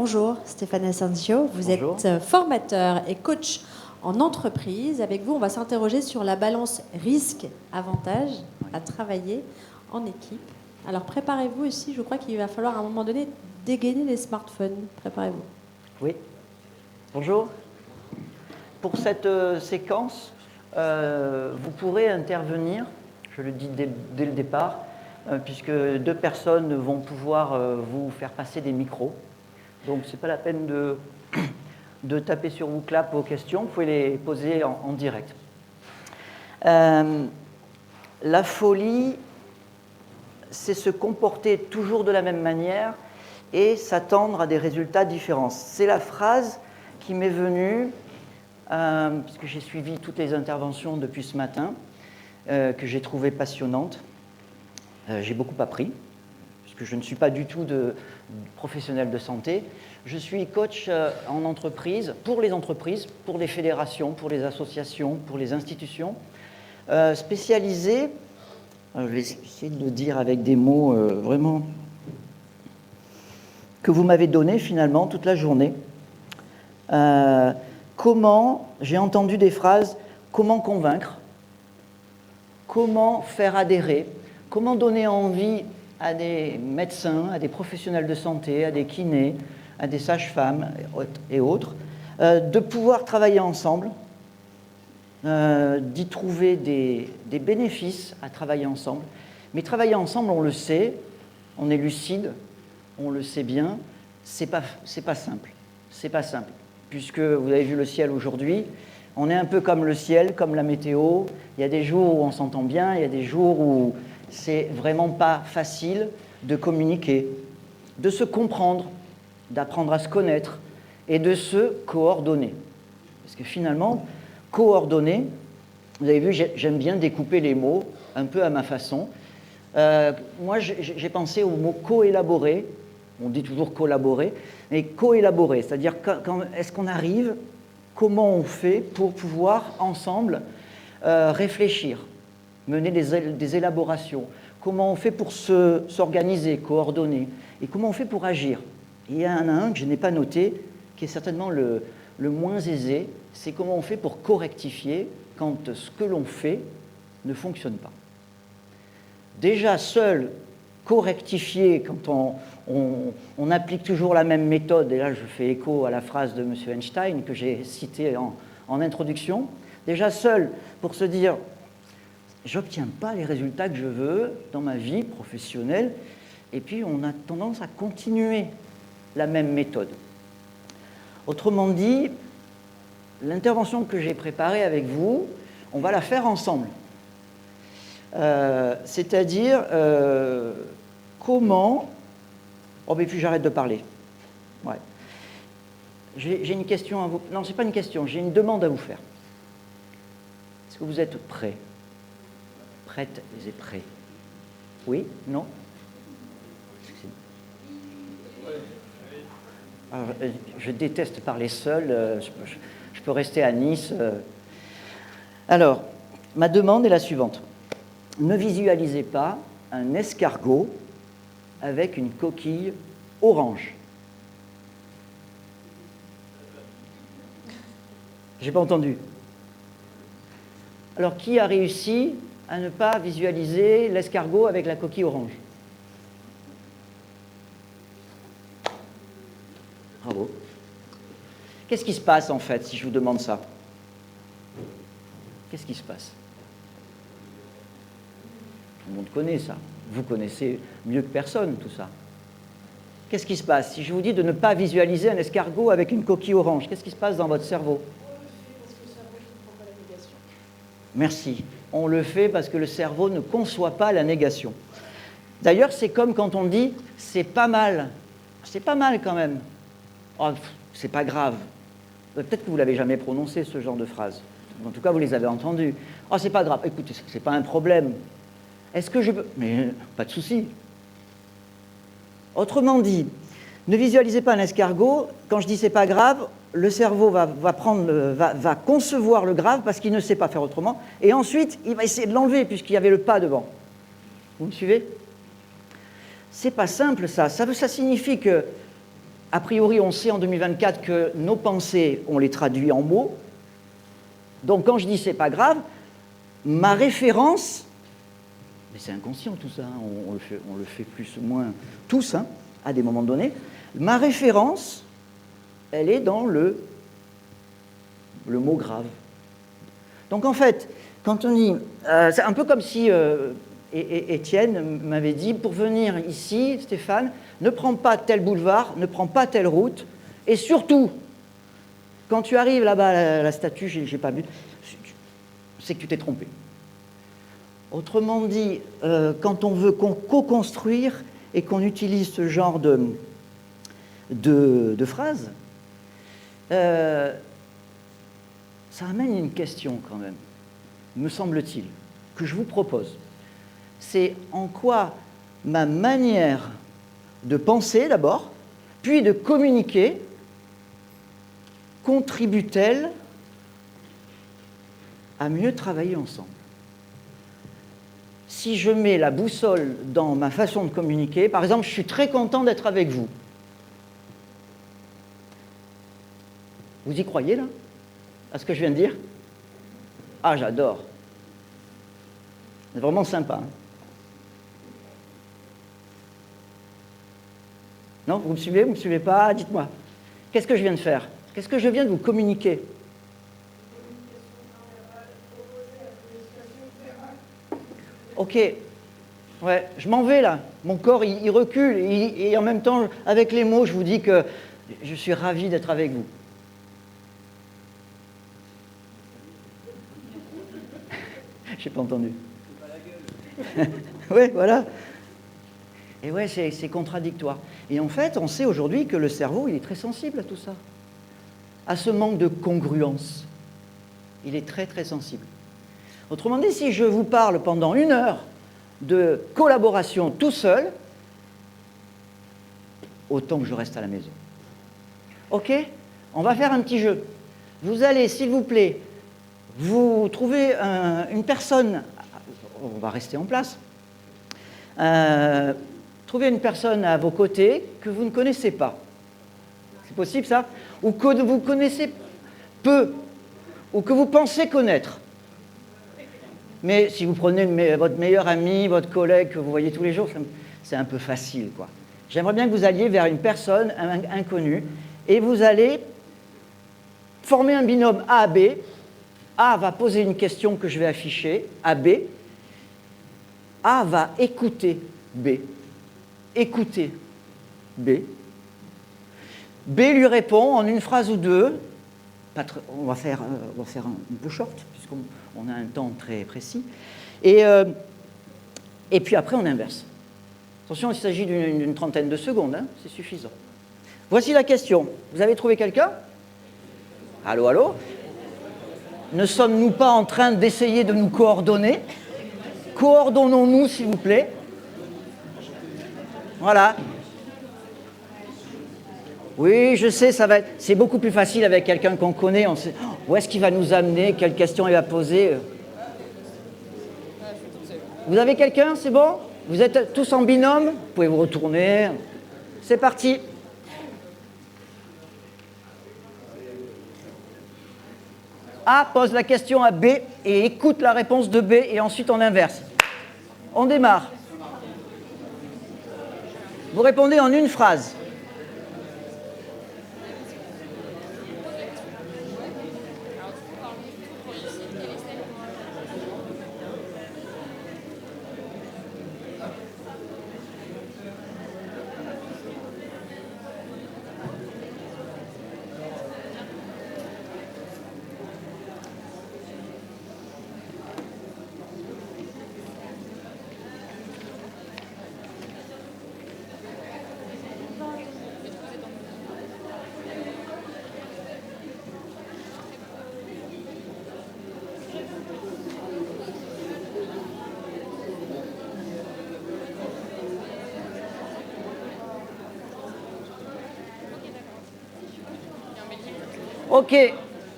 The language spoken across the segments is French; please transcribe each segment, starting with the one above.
Bonjour Stéphane Asensio, vous Bonjour. êtes formateur et coach en entreprise. Avec vous, on va s'interroger sur la balance risque-avantage à travailler en équipe. Alors préparez-vous aussi, je crois qu'il va falloir à un moment donné dégainer les smartphones. Préparez-vous. Oui. Bonjour. Pour cette séquence, vous pourrez intervenir, je le dis dès le départ, puisque deux personnes vont pouvoir vous faire passer des micros. Donc, ce n'est pas la peine de taper sur vos claps vos questions, vous pouvez les poser en direct. La folie, c'est se comporter toujours de la même manière et s'attendre à des résultats différents. C'est la phrase qui m'est venue, puisque j'ai suivi toutes les interventions depuis ce matin, que j'ai trouvées passionnantes. J'ai beaucoup appris, puisque je ne suis pas du tout professionnel de santé. Je suis coach en entreprise, pour les fédérations, pour les associations, pour les institutions, spécialisé, je vais essayer de le dire avec des mots vraiment que vous m'avez donnés finalement toute la journée. Comment, j'ai entendu des phrases, comment convaincre, comment faire adhérer, comment donner envie à des médecins, à des professionnels de santé, à des kinés, à des sages-femmes et autres, de pouvoir travailler ensemble, d'y trouver des bénéfices à travailler ensemble. Mais travailler ensemble, on le sait, on est lucide, on le sait bien, c'est pas simple. C'est pas simple. Puisque vous avez vu le ciel aujourd'hui, on est un peu comme le ciel, comme la météo. Il y a des jours où on s'entend bien, il y a des jours où c'est vraiment pas facile de communiquer, de se comprendre, d'apprendre à se connaître et de se coordonner. Parce que finalement, coordonner, vous avez vu, j'aime bien découper les mots un peu à ma façon. Moi, j'ai pensé au mot coélaborer. On dit toujours collaborer, mais coélaborer, c'est-à-dire est-ce qu'on arrive, comment on fait pour pouvoir ensemble réfléchir, mener des élaborations, comment on fait pour s'organiser, coordonner, et comment on fait pour agir. Et il y en a un que je n'ai pas noté, qui est certainement le moins aisé, c'est comment on fait pour correctifier quand ce que l'on fait ne fonctionne pas. Déjà, seul correctifier quand on applique toujours la même méthode, et là je fais écho à la phrase de M. Einstein que j'ai citée en introduction, déjà seul pour se dire « j'obtiens pas les résultats que je veux dans ma vie professionnelle », et puis on a tendance à continuer la même méthode. Autrement dit, l'intervention que j'ai préparée avec vous, on va la faire ensemble. C'est-à-dire comment... Oh, mais puis j'arrête de parler. Ouais. J'ai une question à vous... Non, ce n'est pas une question, j'ai une demande à vous faire. Est-ce que vous êtes prêts? Prêtes et prêts? Oui? Non? Alors, je déteste parler seul, je peux rester à Nice. Alors, ma demande est la suivante. Ne visualisez pas un escargot avec une coquille orange. J'ai pas entendu. Alors, qui a réussi à ne pas visualiser l'escargot avec la coquille orange? Bravo. Qu'est-ce qui se passe, en fait, si je vous demande ça? Qu'est-ce qui se passe? Tout le monde connaît ça. Vous connaissez mieux que personne tout ça. Qu'est-ce qui se passe? Si je vous dis de ne pas visualiser un escargot avec une coquille orange, qu'est-ce qui se passe dans votre cerveau? Merci. On le fait parce que le cerveau ne conçoit pas la négation. D'ailleurs, c'est comme quand on dit « c'est pas mal ». C'est pas mal quand même. Oh, c'est pas grave. Peut-être que vous ne l'avez jamais prononcé, ce genre de phrase. En tout cas, vous les avez entendues. Oh, c'est pas grave. Écoutez, c'est pas un problème. Est-ce que je peux... Mais pas de souci. Autrement dit, ne visualisez pas un escargot. Quand je dis c'est pas grave, le cerveau va concevoir le grave parce qu'il ne sait pas faire autrement. Et ensuite, il va essayer de l'enlever puisqu'il y avait le pas devant. Vous me suivez? C'est pas simple ça. Ça signifie que A priori, on sait en 2024 que nos pensées, on les traduit en mots. Donc quand je dis c'est pas grave, ma référence, mais c'est inconscient tout ça, hein, on le fait plus ou moins tous, hein, à des moments donnés, ma référence, elle est dans le mot grave. Donc en fait, quand on dit, c'est un peu comme si Étienne m'avait dit, pour venir ici, Stéphane, ne prends pas tel boulevard, ne prends pas telle route, et surtout, quand tu arrives là-bas à la statue, j'ai pas vu, c'est que tu t'es trompé. Autrement dit, quand on veut co-construire et qu'on utilise ce genre de phrases, ça amène une question quand même, me semble-t-il, que je vous propose. C'est en quoi ma manière de penser d'abord, puis de communiquer, contribue-t-elle à mieux travailler ensemble? Si je mets la boussole dans ma façon de communiquer, par exemple, je suis très content d'être avec vous. Vous y croyez, là, à ce que je viens de dire? Ah, j'adore. C'est vraiment sympa. Hein? Non, vous me suivez? Vous ne me suivez pas? Dites-moi. Qu'est-ce que je viens de faire? Qu'est-ce que je viens de vous communiquer? Ok, ouais, je m'en vais là. Mon corps, il recule. Et en même temps, avec les mots, je vous dis que je suis ravi d'être avec vous. J'ai pas entendu. Oui, voilà. Et ouais, c'est contradictoire. Et en fait, on sait aujourd'hui que le cerveau, il est très sensible à tout ça. À ce manque de congruence. Il est très, très sensible. Autrement dit, si je vous parle pendant 1 heure de collaboration tout seul, autant que je reste à la maison. Ok? On va faire un petit jeu. Vous allez, s'il vous plaît, vous trouvez une personne, on va rester en place, trouvez une personne à vos côtés que vous ne connaissez pas. C'est possible ça? Ou que vous connaissez peu, ou que vous pensez connaître. Mais si vous prenez votre meilleur ami, votre collègue que vous voyez tous les jours, c'est un peu facile, quoi. J'aimerais bien que vous alliez vers une personne inconnue et vous allez former un binôme A à B. A va poser une question que je vais afficher à B. A va écouter B. Écouter B. B lui répond en une phrase ou deux. On va faire un peu short, puisqu'on a un temps très précis. Et puis après, on inverse. Attention, il s'agit d'une trentaine de secondes, hein, c'est suffisant. Voici la question. Vous avez trouvé quelqu'un? Allô, allô? Ne sommes-nous pas en train d'essayer de nous coordonner? Coordonnons-nous, s'il vous plaît. Voilà. Oui, je sais, c'est beaucoup plus facile avec quelqu'un qu'on connaît. On sait où est-ce qu'il va nous amener, quelle question il va poser. Vous avez quelqu'un, c'est bon? Vous êtes tous en binôme? Vous pouvez vous retourner. C'est parti. A pose la question à B et écoute la réponse de B et ensuite on inverse. On démarre. Vous répondez en une phrase. Ok,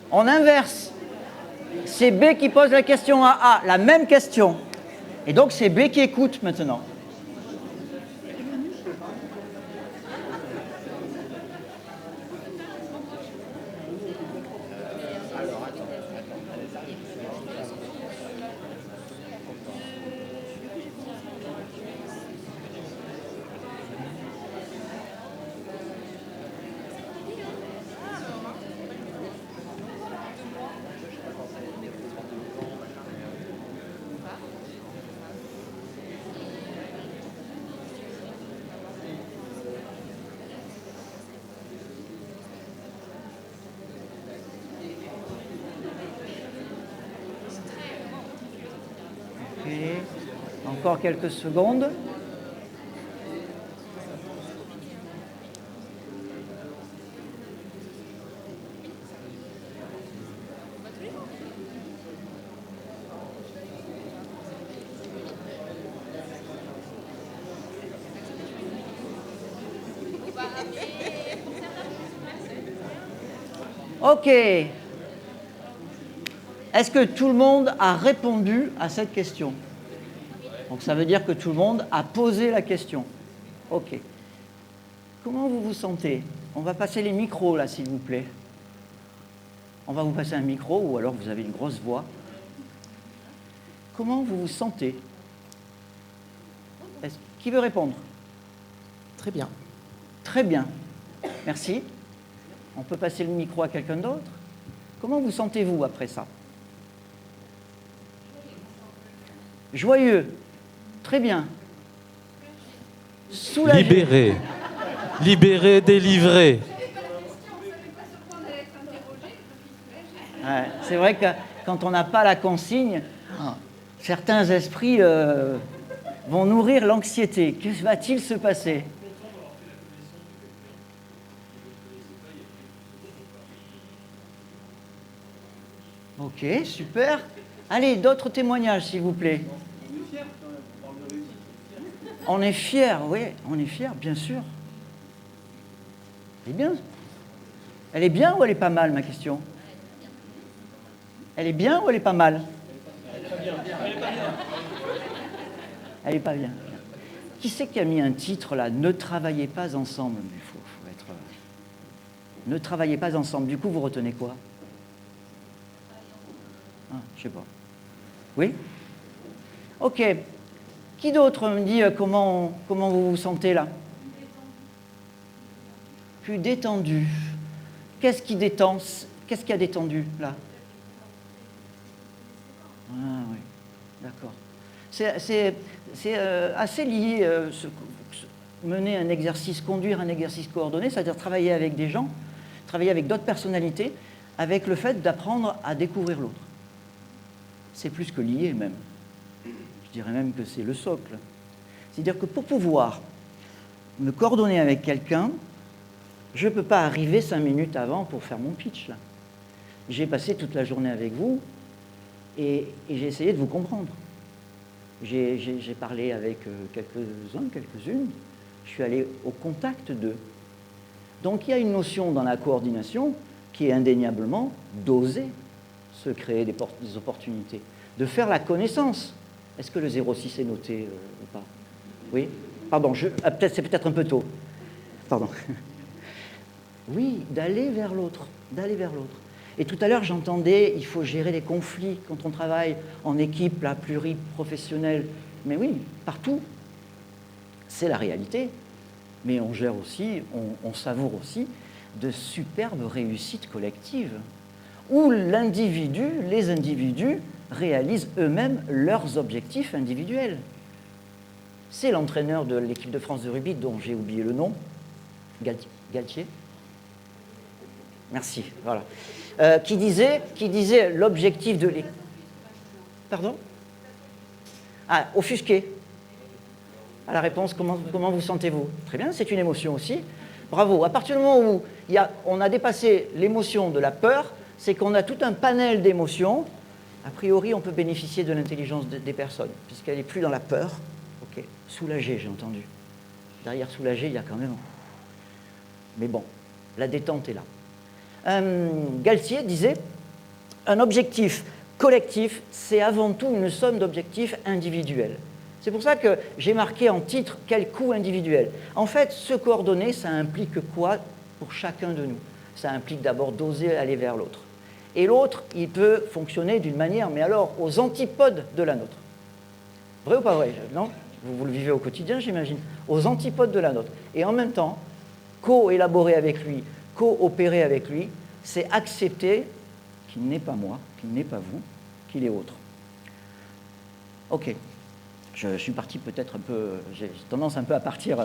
on inverse. C'est B qui pose la question à A, la même question. Et donc c'est B qui écoute maintenant. Encore quelques secondes. Ok. Est-ce que tout le monde a répondu à cette question? Donc ça veut dire que tout le monde a posé la question. Ok. Comment vous vous sentez? On va passer les micros là, s'il vous plaît. On va vous passer un micro ou alors vous avez une grosse voix. Comment vous vous sentez? Qui veut répondre? Très bien. Très bien. Merci. On peut passer le micro à quelqu'un d'autre? Comment vous sentez-vous après ça? Joyeux. Très bien. Soulagé. Libéré. Libéré, délivré. Ouais, c'est vrai que quand on n'a pas la consigne, certains esprits vont nourrir l'anxiété. Que va-t-il se passer? Ok, super. Allez, d'autres témoignages, s'il vous plaît. On est fiers, oui, on est fiers, bien sûr. Elle est bien. Elle est bien ou elle est pas mal, ma question? Elle est bien ou elle est pas mal? Elle est pas bien. Elle est pas bien. Qui c'est qui a mis un titre là? Ne travaillez pas ensemble. Il faut être. Ne travaillez pas ensemble. Du coup, vous retenez quoi? Ah, je sais pas. Oui? Ok. Qui d'autre me dit comment vous vous sentez là? Plus détendu. Qu'est-ce qui détend? Qu'est-ce qui a détendu là? Ah oui, d'accord. C'est assez lié, mener un exercice, conduire un exercice coordonné, c'est-à-dire travailler avec des gens, travailler avec d'autres personnalités, avec le fait d'apprendre à découvrir l'autre. C'est plus que lié même. Je dirais même que c'est le socle. C'est-à-dire que pour pouvoir me coordonner avec quelqu'un, je ne peux pas arriver 5 minutes avant pour faire mon pitch. Là. J'ai passé toute la journée avec vous et j'ai essayé de vous comprendre. J'ai parlé avec quelques-uns, quelques-unes. Je suis allé au contact d'eux. Donc il y a une notion dans la coordination qui est indéniablement d'oser se créer des opportunités, de faire la connaissance. Est-ce que le 06 est noté ou pas? Oui? Pardon, c'est peut-être un peu tôt. Pardon. Oui, d'aller vers l'autre, d'aller vers l'autre. Et tout à l'heure, j'entendais, il faut gérer les conflits quand on travaille en équipe, là, pluriprofessionnelle. Mais oui, partout. C'est la réalité. Mais on gère aussi, on savoure aussi de superbes réussites collectives où les individus réalisent eux-mêmes leurs objectifs individuels. C'est l'entraîneur de l'équipe de France de rugby, dont j'ai oublié le nom, Galtier. Merci, voilà. Qui disait l'objectif de l'équipe. Pardon? Ah, offusqué. À la réponse, comment vous sentez-vous? Très bien, c'est une émotion aussi. Bravo. À partir du moment où on a dépassé l'émotion de la peur, c'est qu'on a tout un panel d'émotions. A priori, on peut bénéficier de l'intelligence des personnes, puisqu'elle n'est plus dans la peur. Ok, soulagé, j'ai entendu. Derrière soulagé, il y a quand même... Mais bon, la détente est là. Galtier disait, un objectif collectif, c'est avant tout une somme d'objectifs individuels. C'est pour ça que j'ai marqué en titre « Quel coût individuel ?» En fait, se coordonner, ça implique quoi pour chacun de nous? Ça implique d'abord d'oser aller vers l'autre. Et l'autre, il peut fonctionner d'une manière, mais alors aux antipodes de la nôtre. Vrai ou pas vrai? Non? Vous le vivez au quotidien, j'imagine. Aux antipodes de la nôtre. Et en même temps, co-élaborer avec lui, coopérer avec lui, c'est accepter qu'il n'est pas moi, qu'il n'est pas vous, qu'il est autre. Ok. Je suis parti peut-être un peu... J'ai tendance un peu à partir...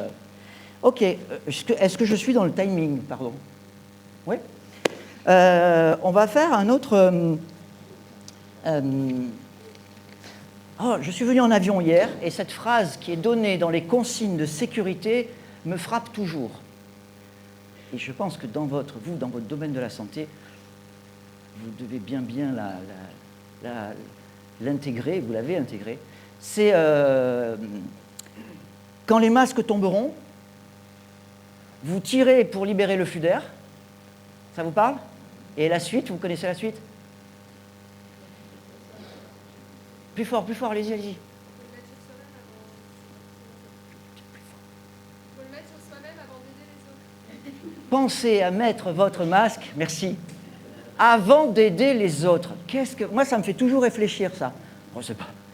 Ok. Est-ce que je suis dans le timing? Pardon. Oui. On va faire un autre... Oh, je suis venu en avion hier et cette phrase qui est donnée dans les consignes de sécurité me frappe toujours. Et je pense que dans votre domaine de la santé, vous devez bien l'intégrer, vous l'avez intégré. C'est quand les masques tomberont, vous tirez pour libérer le flux d'air. Ça vous parle? Et la suite, vous connaissez la suite? Plus fort, allez-y, allez-y. Faut le mettre sur soi-même avant d'aider les autres. Pensez à mettre votre masque, merci, avant d'aider les autres. Moi, ça me fait toujours réfléchir, ça. Bon,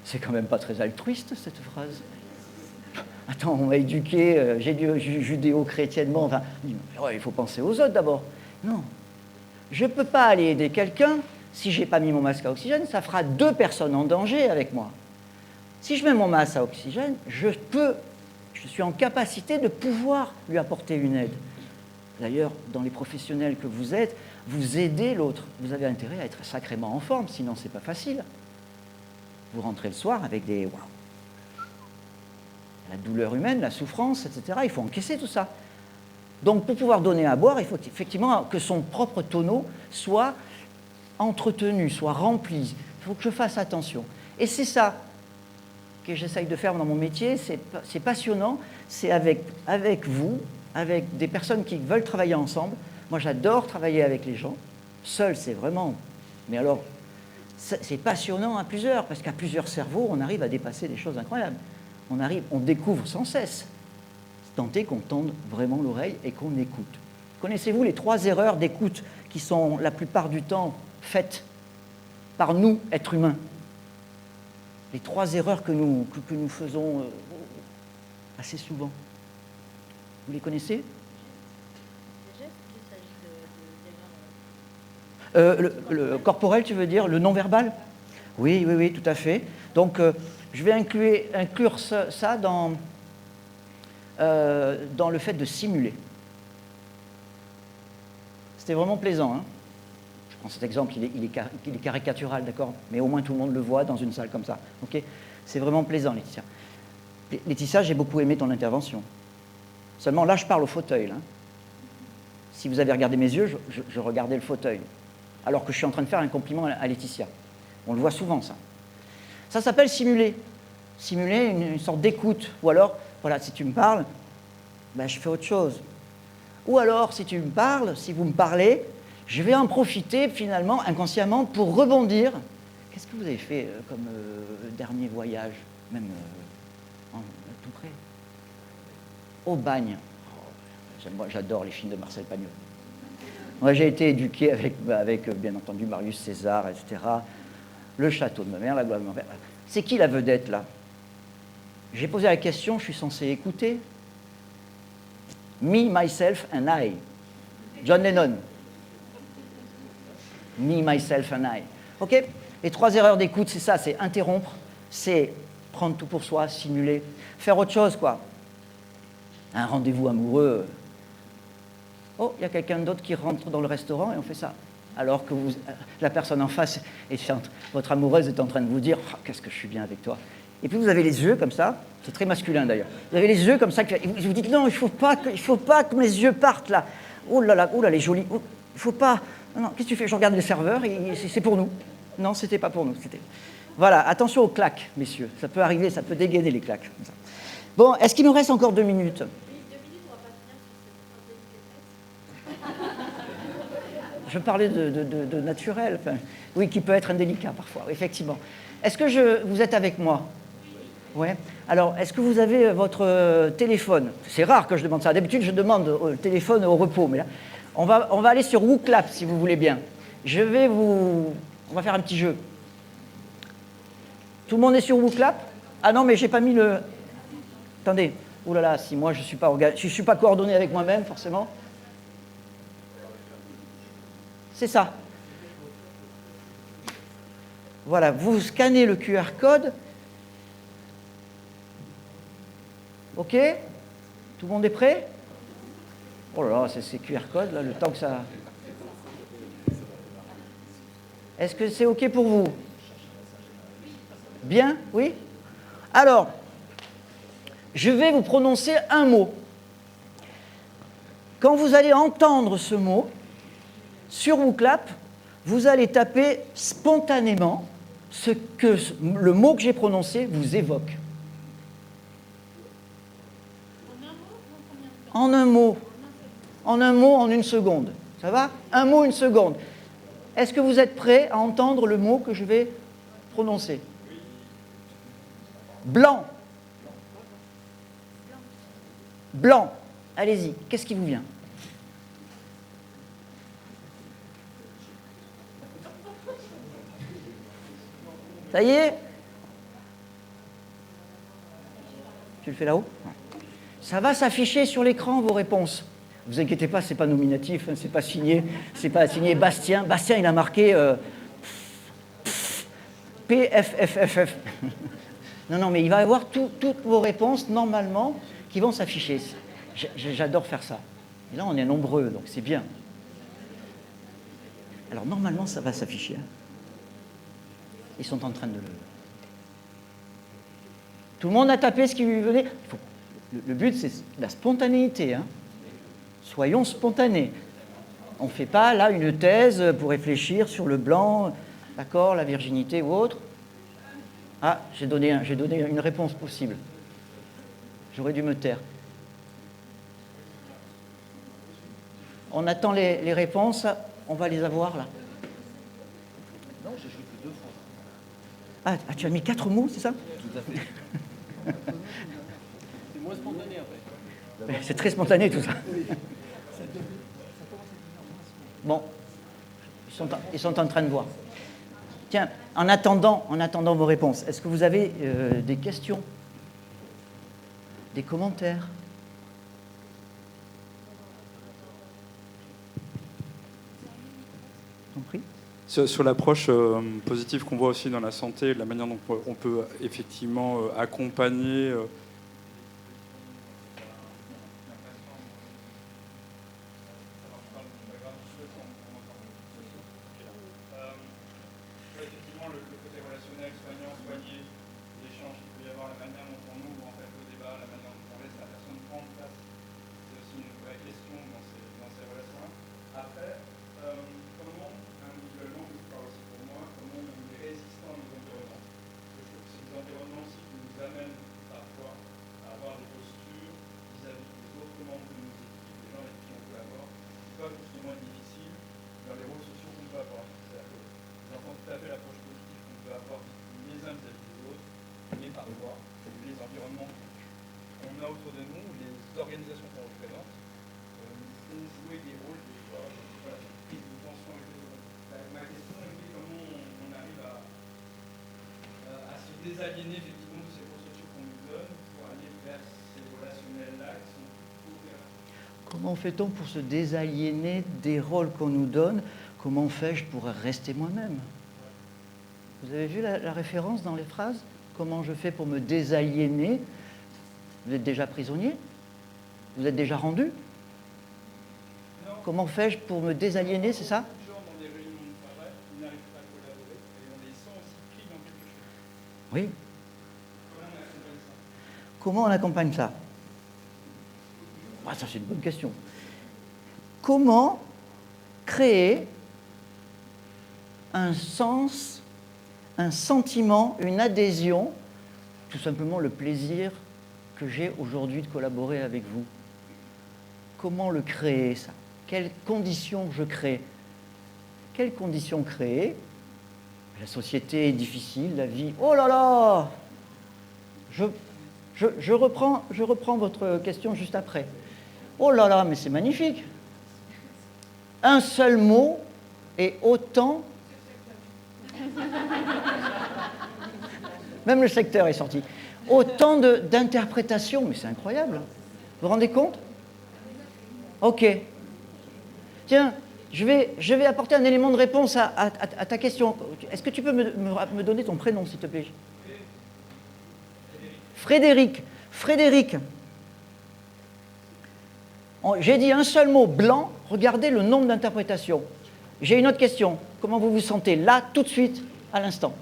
c'est quand même pas très altruiste, cette phrase. Attends, on m'a éduqué, judéo-chrétiennement, enfin, ouais, il faut penser aux autres d'abord. Non, je ne peux pas aller aider quelqu'un si je n'ai pas mis mon masque à oxygène, ça fera 2 personnes en danger avec moi. Si je mets mon masque à oxygène, je suis en capacité de pouvoir lui apporter une aide. D'ailleurs, dans les professionnels que vous êtes, vous aidez l'autre. Vous avez intérêt à être sacrément en forme, sinon c'est pas facile. Vous rentrez le soir avec la douleur humaine, la souffrance, etc. Il faut encaisser tout ça. Donc, pour pouvoir donner à boire, il faut effectivement que son propre tonneau soit entretenu, soit rempli. Il faut que je fasse attention. Et c'est ça que j'essaye de faire dans mon métier. C'est passionnant. C'est avec vous, avec des personnes qui veulent travailler ensemble. Moi, j'adore travailler avec les gens. Seul, c'est vraiment... Mais alors, c'est passionnant à plusieurs, parce qu'à plusieurs cerveaux, on arrive à dépasser des choses incroyables. On découvre sans cesse. Tant est qu'on tende vraiment l'oreille et qu'on écoute. Connaissez-vous les 3 erreurs d'écoute qui sont la plupart du temps faites par nous, êtres humains? Les 3 erreurs que nous faisons assez souvent. Vous les connaissez? Le corporel, tu veux dire? Le non-verbal? Oui, tout à fait. Donc, je vais inclure ça dans le fait de simuler. C'était vraiment plaisant. Hein, je prends cet exemple, il est caricatural, d'accord? Mais au moins tout le monde le voit dans une salle comme ça. Okay, c'est vraiment plaisant, Laetitia. Laetitia, j'ai beaucoup aimé ton intervention. Seulement, là, je parle au fauteuil. Là. Si vous avez regardé mes yeux, je regardais le fauteuil. Alors que je suis en train de faire un compliment à Laetitia. On le voit souvent, ça. Ça s'appelle simuler. Simuler une sorte d'écoute. Ou alors, voilà, si tu me parles, ben, je fais autre chose. Ou alors, si tu me parles, si vous me parlez, je vais en profiter, finalement, inconsciemment, pour rebondir. Qu'est-ce que vous avez fait comme dernier voyage, même tout près? Au Bagne. Moi, j'adore les films de Marcel Pagnol. Moi, j'ai été éduqué avec bien entendu, Marius César, etc. Le château de ma mère, la gloire de mon père. C'est qui la vedette, là? J'ai posé la question, je suis censé écouter. Me, myself and I. John Lennon. Me, myself and I. OK? Les 3 erreurs d'écoute, c'est ça, c'est interrompre, c'est prendre tout pour soi, simuler, faire autre chose, quoi. Un rendez-vous amoureux. Oh, il y a quelqu'un d'autre qui rentre dans le restaurant et on fait ça. Alors que la personne en face, votre amoureuse est en train de vous dire oh, « Qu'est-ce que je suis bien avec toi ?» Et puis vous avez les yeux comme ça, c'est très masculin d'ailleurs. Vous avez les yeux comme ça, et vous dites « Non, il faut pas que mes yeux partent là. Oh là, les jolis. Oh, il faut pas. Non, qu'est-ce que tu fais? Je regarde les serveurs et c'est pour nous. » Non, c'était pas pour nous. Voilà, attention aux claques, messieurs. Ça peut arriver, ça peut dégainer les claques. Bon, est-ce qu'il nous reste encore 2 minutes? Je parlais de naturel, enfin, oui, qui peut être indélicat parfois, effectivement. Est-ce que vous êtes avec moi? Oui. Alors, est-ce que vous avez votre téléphone? C'est rare que je demande ça. D'habitude, je demande le téléphone au repos, mais là, on va aller sur WooClap, si vous voulez bien. On va faire un petit jeu. Tout le monde est sur WooClap? Ah non, mais j'ai pas mis le... Attendez. Ouh là là, si moi je suis pas coordonné avec moi-même, forcément. C'est ça. Voilà, vous scannez le QR code. OK? Tout le monde est prêt? Oh là là, c'est ces QR codes, là, le temps que ça... Est-ce que c'est OK pour vous? Bien, oui? Alors, je vais vous prononcer un mot. Quand vous allez entendre ce mot, sur WooClap, vous allez taper spontanément ce que le mot que j'ai prononcé vous évoque. En un mot. En un mot, en une seconde. Ça va? Un mot, une seconde. Est-ce que vous êtes prêts à entendre le mot que je vais prononcer? Blanc. Blanc. Allez-y. Qu'est-ce qui vous vient? Ça y est? Tu le fais là-haut? Ça va s'afficher sur l'écran, vos réponses. Ne vous inquiétez pas, ce n'est pas nominatif, hein, c'est pas signé Bastien. Bastien, il a marqué PFFFF. Non, mais il va y avoir toutes vos réponses, normalement, qui vont s'afficher. J'adore faire ça. Et là, on est nombreux, donc c'est bien. Alors, normalement, ça va s'afficher. Hein. Ils sont en train de le... Tout le monde a tapé ce qui lui venait. Le but, c'est la spontanéité. Hein. Soyons spontanés. On ne fait pas, là, une thèse pour réfléchir sur le blanc, d'accord, la virginité ou autre. Ah, j'ai donné une réponse possible. J'aurais dû me taire. On attend les réponses. On va les avoir, là. Non, j'ai joué que 2 fois. Ah, tu as mis 4 mots, c'est ça? Tout à fait. C'est moins spontané après. C'est très spontané tout ça. Bon, ils sont en train de voir. Tiens, en attendant vos réponses, est-ce que vous avez des questions? Des commentaires? Compris? Sur l'approche positive qu'on voit aussi dans la santé, la manière dont on peut effectivement accompagner effectivement le côté relationnel, soignant, soigné, l'échange qu'il peut y avoir, la manière dont on ouvre en fait le débat, la manière dont on laisse la personne prendre place, c'est aussi une vraie question dans ces relations-là. Après, comment individuellement, je parle aussi pour moi, comment on est résistant à nos environnements. Je trouve que c'est des environnements aussi qui nous amènent parfois à avoir des postures vis-à-vis des autres membres de nos équipes, des gens avec qui on collabore, qui peuvent justement être difficiles dans les rôles sociaux qu'on peut avoir. C'est-à-dire que j'entends tout à fait l'approche positive qu'on peut avoir les uns vis-à-vis des autres, mais parfois, les environnements qu'on a autour de nous, les organisations qu'on représente, font jouer des rôles, des fois, voilà, de tension avec les autres. Ma question est comment on arrive à se désaliéner effectivement de ces rôles sociaux qu'on nous donne pour aller vers ces relationnels-là qui sont plus coopératifs. Comment fait-on pour se désaliéner des rôles qu'on nous donne? Comment fais-je pour rester moi-même? Vous avez vu la référence dans les phrases? Comment je fais pour me désaliéner? Vous êtes déjà prisonnier? Vous êtes déjà rendu? Non. Comment fais-je pour me désaliéner, c'est ça? Les gens dans des réunions de travail, ils n'arrivent pas à collaborer et on les sent aussi pris dans quelque chose. Oui. Comment on accompagne ça? Comment on accompagne ça? Ah, ça, c'est une bonne question. Comment créer un sens, un sentiment, une adhésion, tout simplement le plaisir que j'ai aujourd'hui de collaborer avec vous? Comment le créer, ça? Quelles conditions je crée? Quelles conditions créer? La société est difficile, la vie... Oh là là! Je reprends votre question juste après. Oh là là, mais c'est magnifique! Un seul mot et autant... Même le secteur est sorti. Autant d'interprétations, mais c'est incroyable. Vous vous rendez compte? Ok. Tiens, je vais apporter un élément de réponse à ta question. Est-ce que tu peux me donner ton prénom, s'il te plaît? Frédéric. Frédéric. J'ai dit un seul mot, blanc. Regardez le nombre d'interprétations. J'ai une autre question. Comment vous vous sentez là, tout de suite, à l'instant?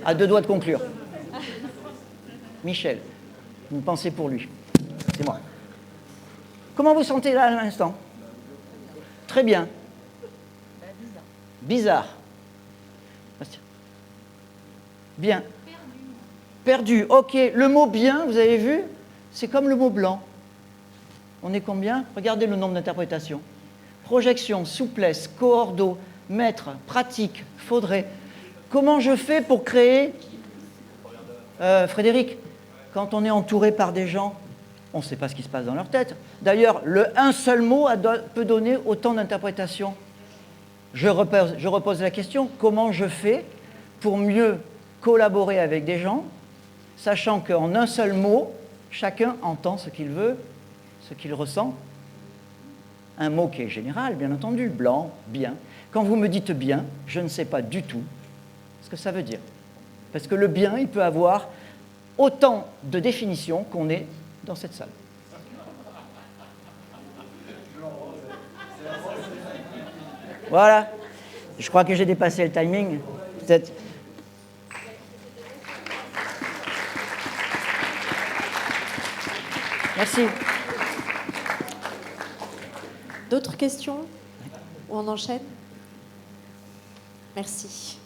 À 2 doigts de conclure. Michel, vous pensez pour lui. C'est moi. Comment vous sentez là à l'instant? Très bien. Bizarre. Bien. Perdu. Ok. Le mot bien, vous avez vu, c'est comme le mot blanc. On est combien? Regardez le nombre d'interprétations. Projection, souplesse, coordo, maître, pratique, faudrait. Comment je fais pour créer... Frédéric, quand on est entouré par des gens, on ne sait pas ce qui se passe dans leur tête. D'ailleurs, un seul mot peut donner autant d'interprétations. Je repose la question, comment je fais pour mieux collaborer avec des gens, sachant qu'en un seul mot, chacun entend ce qu'il veut, ce qu'il ressent. Un mot qui est général, bien entendu, blanc, bien. Quand vous me dites bien, je ne sais pas du tout ce que ça veut dire. Parce que le bien, il peut avoir autant de définitions qu'on est dans cette salle. Voilà. Je crois que j'ai dépassé le timing. Peut-être. Merci. D'autres questions? Ou on enchaîne? Merci.